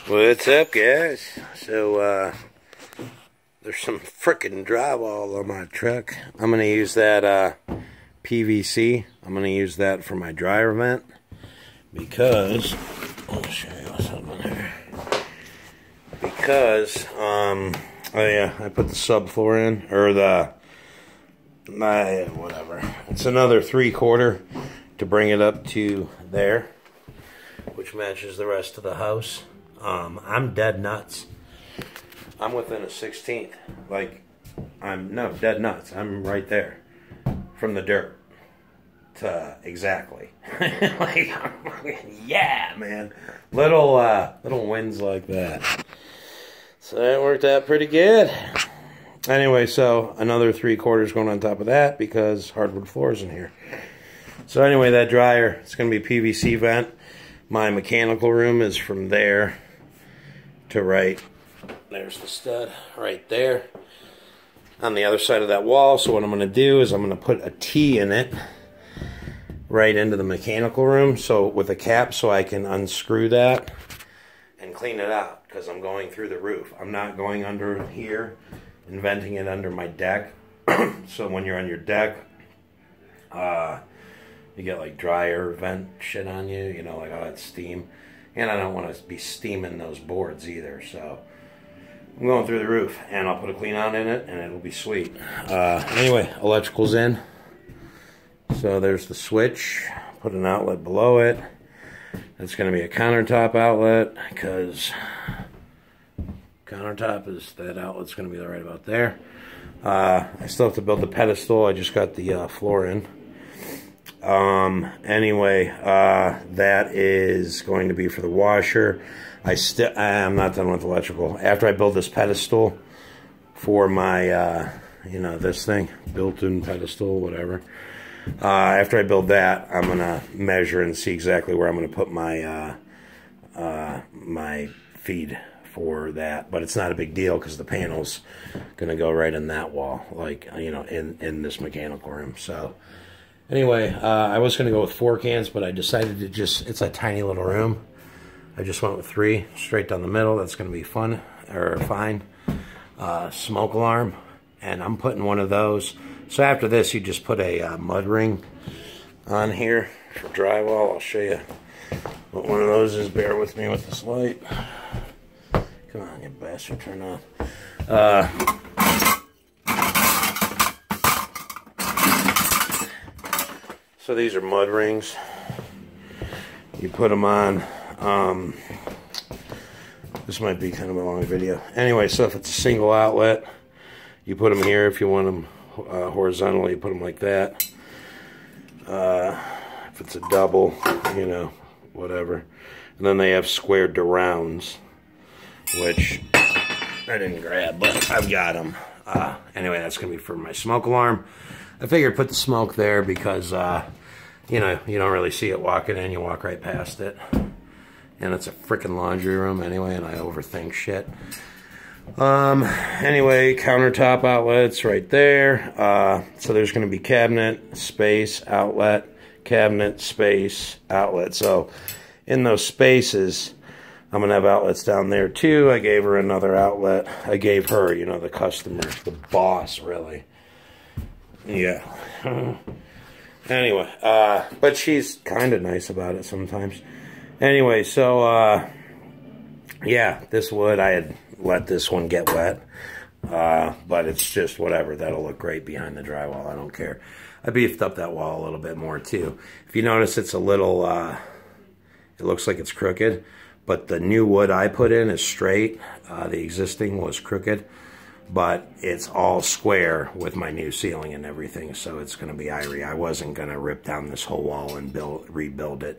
What's up, guys? So, there's some frickin' drywall on my truck. I'm going to use that PVC. I'm going to use that for my dryer vent because, I'll show you what's up in there. Because, oh yeah, I put the subfloor in, or whatever. It's another 3/4 to bring it up to there, which matches the rest of the house. I'm dead nuts. I'm within a 1/16. Like, no, dead nuts. I'm right there. From the dirt to exactly. Like, yeah, man. Little wins like that. So that worked out pretty good. Anyway, so another 3/4 going on top of that because hardwood floors in here. So anyway, that dryer, it's going to be PVC vent. My mechanical room is from there to right. There's the stud right there on the other side of that wall. So what I'm going to do is I'm going to put a T in it right into the mechanical room, so with a cap, so I can unscrew that and clean it out, because I'm going through the roof. I'm not going under here and venting it under my deck. So when you're on your deck, you get like dryer vent shit on you, you know, like all that steam. And I don't want to be steaming those boards either, so I'm going through the roof, and I'll put a clean out in it, and it'll be sweet. Anyway, electrical's in. So there's the switch. Put an outlet below it. It's going to be a countertop outlet, because countertop is, that outlet's going to be right about there. I still have to build the pedestal. I just got the floor in. Anyway, that is going to be for the washer. I'm not done with electrical. After I build this pedestal for my, you know, this thing, built-in pedestal, whatever. After I build that, I'm gonna measure and see exactly where I'm gonna put my my feed for that. But it's not a big deal because the panel's gonna go right in that wall, like, you know, in this mechanical room. So anyway, I was going to go with 4 cans, but I decided to just, it's a tiny little room. I just went with 3, straight down the middle. That's going to be fun, or fine. Smoke alarm, and I'm putting one of those. So after this, you just put a mud ring on here for drywall. I'll show you what one of those is. Bear with me with this light. Come on, you bastard, turn on. So these are mud rings. You put them on. This might be kind of a long video. Anyway, so if it's a single outlet, you put them here. If you want them horizontally, you put them like that. If it's a double, you know, whatever. And then they have squared to rounds, which I didn't grab, but I've got them. Anyway, that's going to be for my smoke alarm. I figured put the smoke there because, you know, you don't really see it walking in. You walk right past it. And it's a freaking laundry room anyway, and I overthink shit. Anyway, countertop outlets right there. So there's going to be cabinet, space, outlet, cabinet, space, outlet. So in those spaces, I'm going to have outlets down there too. I gave her another outlet. I gave her, you know, the customer, the boss, really. Yeah. Anyway, but she's kind of nice about it sometimes. Anyway, so, yeah, this wood, I had let this one get wet. But it's just whatever. That'll look great behind the drywall. I don't care. I beefed up that wall a little bit more, too. If you notice, it's a little, it looks like it's crooked. But the new wood I put in is straight. The existing was crooked. But it's all square with my new ceiling and everything, so it's going to be irie. I wasn't going to rip down this whole wall and rebuild it.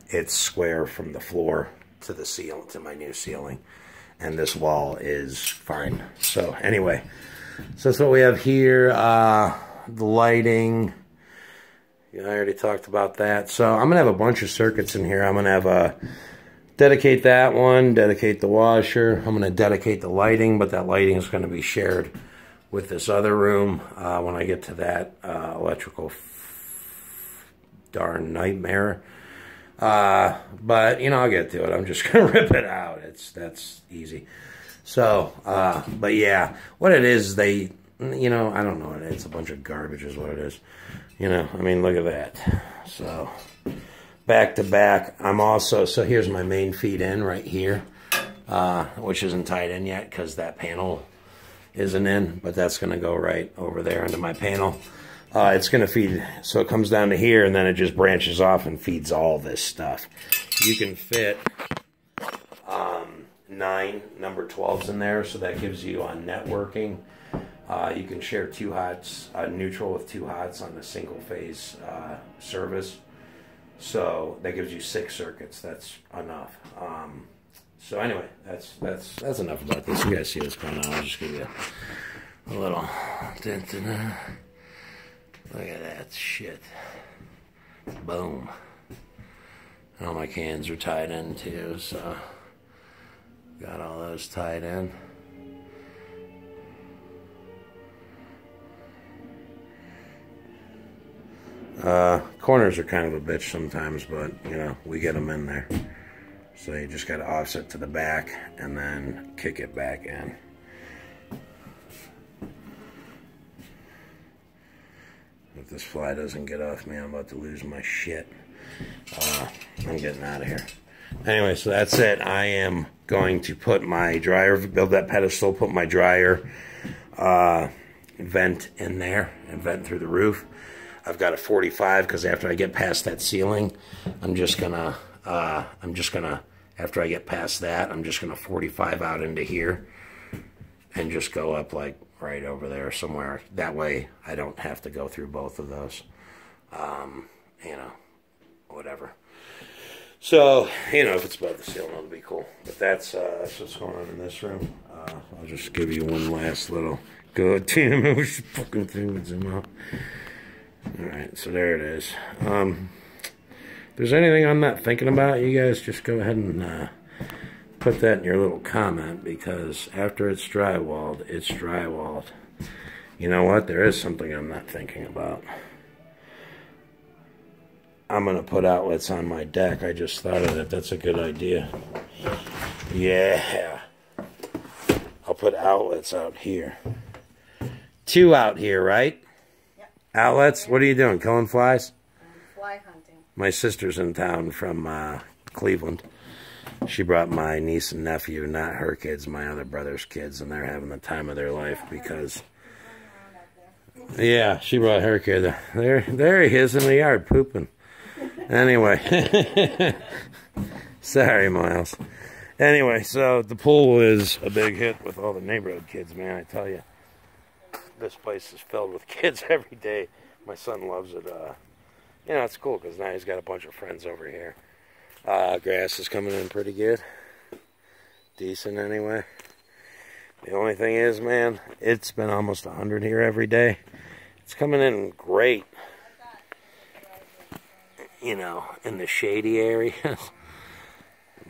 It's square from the floor to the ceiling, to my new ceiling, and this wall is fine. So anyway, so that's what we have here. The lighting, yeah, I already talked about that. So I'm going to have a bunch of circuits in here. I'm going to have dedicate that one, dedicate the washer. I'm going to dedicate the lighting, but that lighting is going to be shared with this other room when I get to that electrical darn nightmare. But, you know, I'll get to it. I'm just going to rip it out. That's easy. So, but yeah, what it is, they, you know, I don't know what it is. It's a bunch of garbage is what it is. You know, I mean, look at that. So, back to back, I'm also, so here's my main feed in right here, which isn't tied in yet because that panel isn't in, but that's going to go right over there into my panel. It's going to feed, so it comes down to here, and then it just branches off and feeds all this stuff. You can fit 9 number 12s in there, so that gives you on networking. You can share 2 hots, neutral with 2 hots on a single phase service. So that gives you 6 circuits. That's enough. So anyway, that's enough about this. You guys see what's going on. I'll just give you a little. Look at that shit. Boom. All my cans are tied in too, so got all those tied in. Corners are kind of a bitch sometimes, but you know, we get them in there. So you just got to offset to the back and then kick it back in. If this fly doesn't get off me, I'm about to lose my shit. I'm getting out of here. Anyway, so that's it. I am going to put my dryer, build that pedestal, put my dryer vent in there and vent through the roof. I've got a 45 because after I get past that ceiling, I'm just gonna, after I get past that, I'm just gonna 45 out into here and just go up like right over there somewhere. That way I don't have to go through both of those. You know, whatever. So, you know, if it's above the ceiling, it'll be cool. But that's what's going on in this room. I'll just give you one last little good damn it, which fucking thing would zoom out. Alright, so there it is. If there's anything I'm not thinking about, you guys just go ahead and put that in your little comment, because after it's drywalled, it's drywalled. You know what? There is something I'm not thinking about. I'm going to put outlets on my deck. I just thought of it. That's a good idea. Yeah. I'll put outlets out here. 2 out here, right? Yep. Outlets? What are you doing? Killing flies? Fly hunting. My sister's in town from Cleveland. She brought my niece and nephew, not her kids, my other brother's kids, and they're having the time of their life because... Yeah, she brought her kid. There he is in the yard pooping. Anyway. Sorry, Miles. Anyway, so the pool is a big hit with all the neighborhood kids, man, I tell you. This place is filled with kids every day. My son loves it. You know, it's cool because now he's got a bunch of friends over here. Grass is coming in pretty good. Decent anyway. The only thing is, man, it's been almost 100 here every day. It's coming in great. You know, in the shady areas.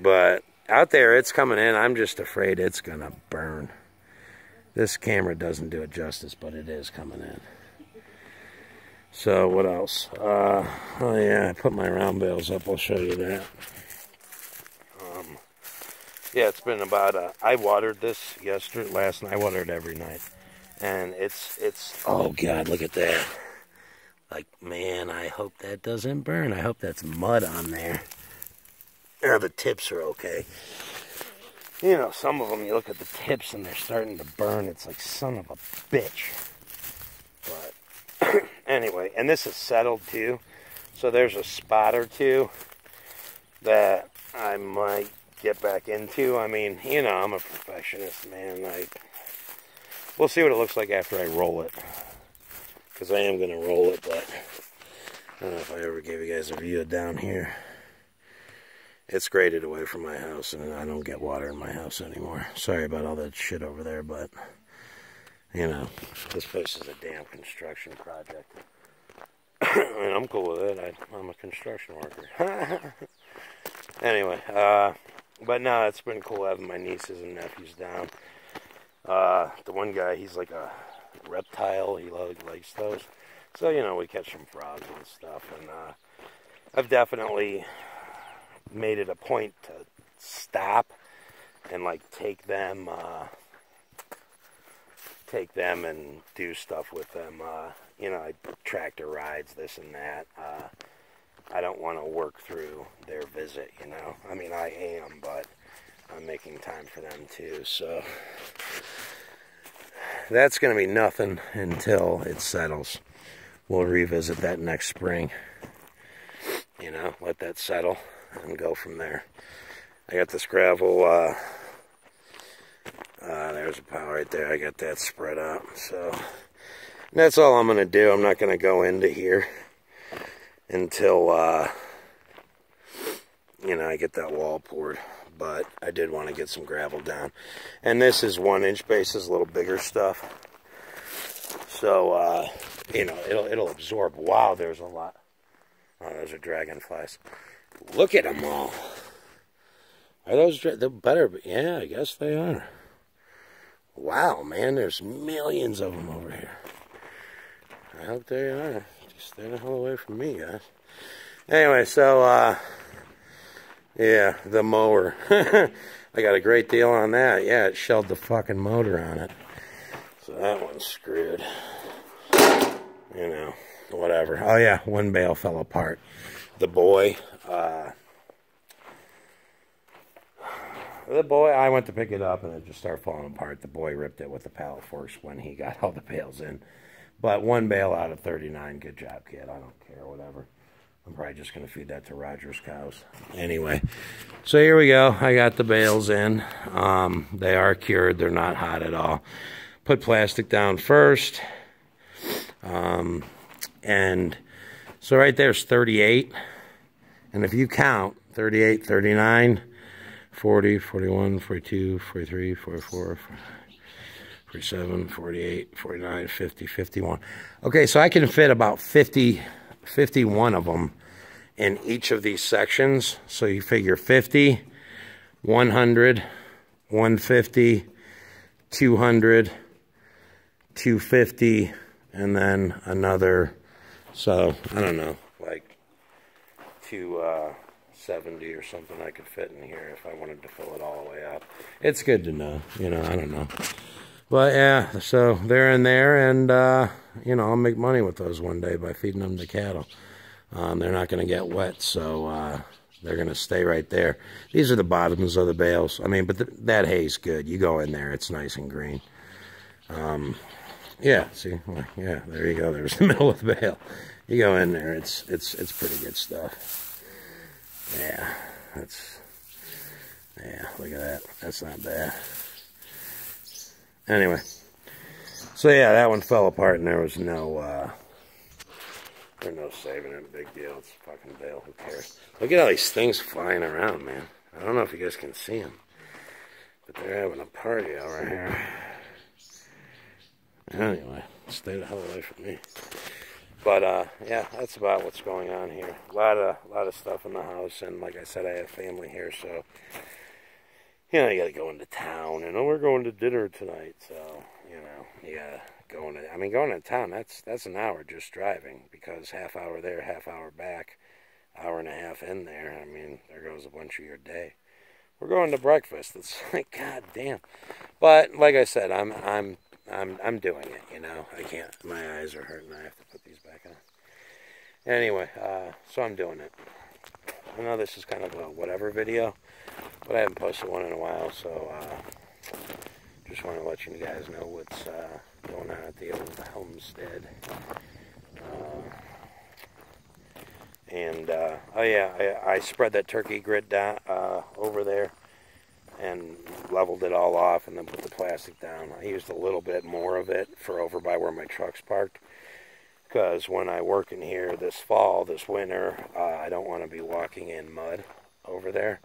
But out there, it's coming in. I'm just afraid it's going to burn. This camera doesn't do it justice, but it is coming in. So, what else? Oh, yeah, I put my round bales up. I'll show you that. Yeah, it's been about, I watered this last night. I watered every night. And it's, oh, God, look at that. Like, man, I hope that doesn't burn. I hope that's mud on there. Yeah, the tips are okay. You know, some of them, you look at the tips and they're starting to burn. It's like, son of a bitch. But, anyway, and this is settled, too. So there's a spot or two that I might get back into. I mean, you know, I'm a perfectionist, man. We'll see what it looks like after I roll it. Because I am going to roll it, but I don't know if I ever gave you guys a view of down here. It's graded away from my house, and I don't get water in my house anymore. Sorry about all that shit over there, but, you know, this place is a damn construction project. And I'm cool with it. I'm a construction worker. Anyway, but no, it's been cool having my nieces and nephews down. The one guy, he's like a reptile. He likes those. So, you know, we catch some frogs and stuff. And I've definitely made it a point to stop and like take them and do stuff with them. You know, tractor rides, this and that. I don't want to work through their visit, you know. I mean, I am, but I'm making time for them too. So that's going to be nothing until it settles. We'll revisit that next spring. You know, let that settle and go from there. I got this gravel, there's a pile right there. I got that spread out. So that's all I'm going to do. I'm not going to go into here until, you know, I get that wall poured. But I did want to get some gravel down. And this is 1-inch bases, a little bigger stuff. So, you know, it'll absorb. Wow, there's a lot. Oh, those are dragonflies. Look at them all. Are those, they're better, yeah, I guess they are. Wow, man, there's millions of them over here. I hope they are. Just stay the hell away from me, guys. Anyway, so, yeah, the mower. I got a great deal on that. Yeah, it shelled the fucking motor on it. So that one's screwed. You know, whatever. Oh, yeah, one bale fell apart. The boy, I went to pick it up and it just started falling apart. The boy ripped it with the pallet forks when he got all the bales in. But one bale out of 39, good job, kid. I don't care, whatever. I'm probably just going to feed that to Roger's cows. Anyway, so here we go. I got the bales in. They are cured. They're not hot at all. Put plastic down first. And so right there's 38. And if you count, 38, 39, 40, 41, 42, 43, 44, 47, 48, 49, 50, 51. Okay, so I can fit about 51 of them in each of these sections. So you figure 50, 100, 150, 200, 250, and then another, so I don't know, like 270 or something I could fit in here if I wanted to fill it all the way up. It's good to know, you know, I don't know. But yeah, so they're in there, and you know, I'll make money with those one day by feeding them to cattle. They're not going to get wet, so they're going to stay right there. These are the bottoms of the bales. I mean, but that hay's good. You go in there, it's nice and green. Yeah, see, yeah, there you go. There's the middle of the bale. You go in there, it's pretty good stuff. Yeah, yeah, look at that. That's not bad. Anyway, so yeah, that one fell apart, and there was no saving it. Big deal. It's a fucking bale. Who cares? Look at all these things flying around, man. I don't know if you guys can see them, but they're having a party over here. Anyway, stay the hell away from me. But yeah, that's about what's going on here. A lot of stuff in the house, and like I said, I have family here, so you know, you gotta go into town, and we're going to dinner tonight, so you know, yeah, going to town. That's an hour just driving, because half hour there, half hour back, hour and a half in there. I mean, there goes a bunch of your day. We're going to breakfast. It's like, god damn. But like I said, I'm doing it. You know, I can't. My eyes are hurting. I have to put these back on. Anyway, so I'm doing it. I know this is kind of a whatever video, but I haven't posted one in a while, so just want to let you guys know what's going on at the old homestead. Oh yeah, I spread that turkey grit down over there and leveled it all off, and then put the plastic down. I used a little bit more of it for over by where my truck's parked, because when I work in here this fall, this winter, I don't want to be walking in mud over there,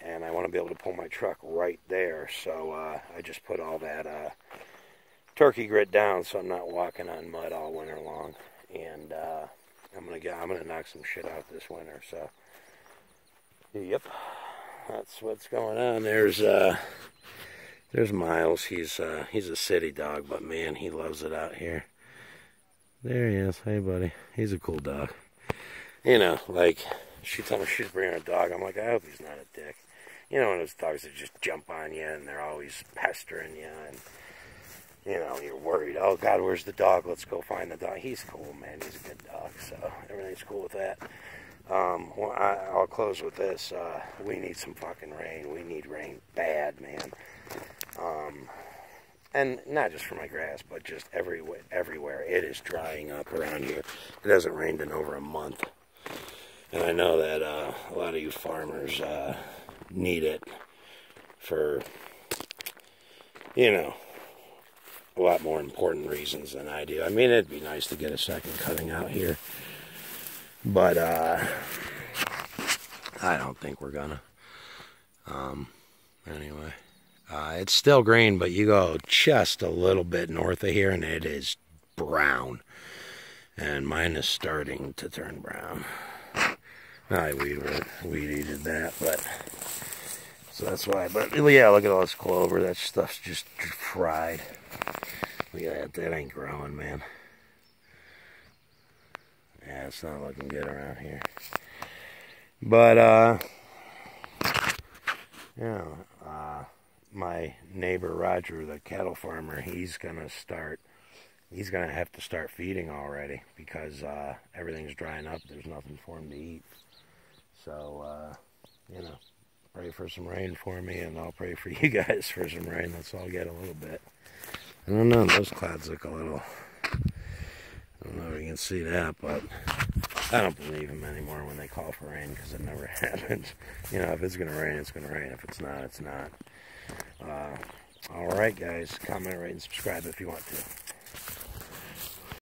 and I want to be able to pull my truck right there. So I just put all that turkey grit down, so I'm not walking on mud all winter long. And I'm gonna knock some shit out this winter. So yep, that's what's going on. There's Miles. He's a city dog, but man, he loves it out here. There he is. Hey, buddy. He's a cool dog. You know, like, She told me she's bringing a dog. I'm like, I hope he's not a dick. You know, one of those dogs that just jump on you and they're always pestering you, and you know, you're worried. Oh God, where's the dog? Let's go find the dog. He's cool, man. He's a good dog, so everything's cool with that. Well, I'll close with this. We need some fucking rain. We need rain bad, man. And not just for my grass, but just everywhere. It is drying up around here. It hasn't rained in over a month. And I know that a lot of you farmers need it for, you know, a lot more important reasons than I do. I mean, it'd be nice to get a second cutting out here. But I don't think we're gonna. Anyway. It's still green, but you go just a little bit north of here and it is brown. And mine is starting to turn brown. I weed-eated that, but so that's why. But yeah, look at all this clover. That stuff's just fried. Look at that. That ain't growing, man. Yeah, it's not looking good around here. But you know, my neighbor Roger, the cattle farmer, he's gonna have to start feeding already because everything's drying up. There's nothing for him to eat. So, you know, pray for some rain for me, and I'll pray for you guys for some rain. Let's all get a little bit. I don't know, those clouds look a little, I don't know if you can see that, but I don't believe them anymore when they call for rain because it never happens. You know, if it's going to rain, it's going to rain. If it's not, it's not. All right, guys, comment, rate, and subscribe if you want to.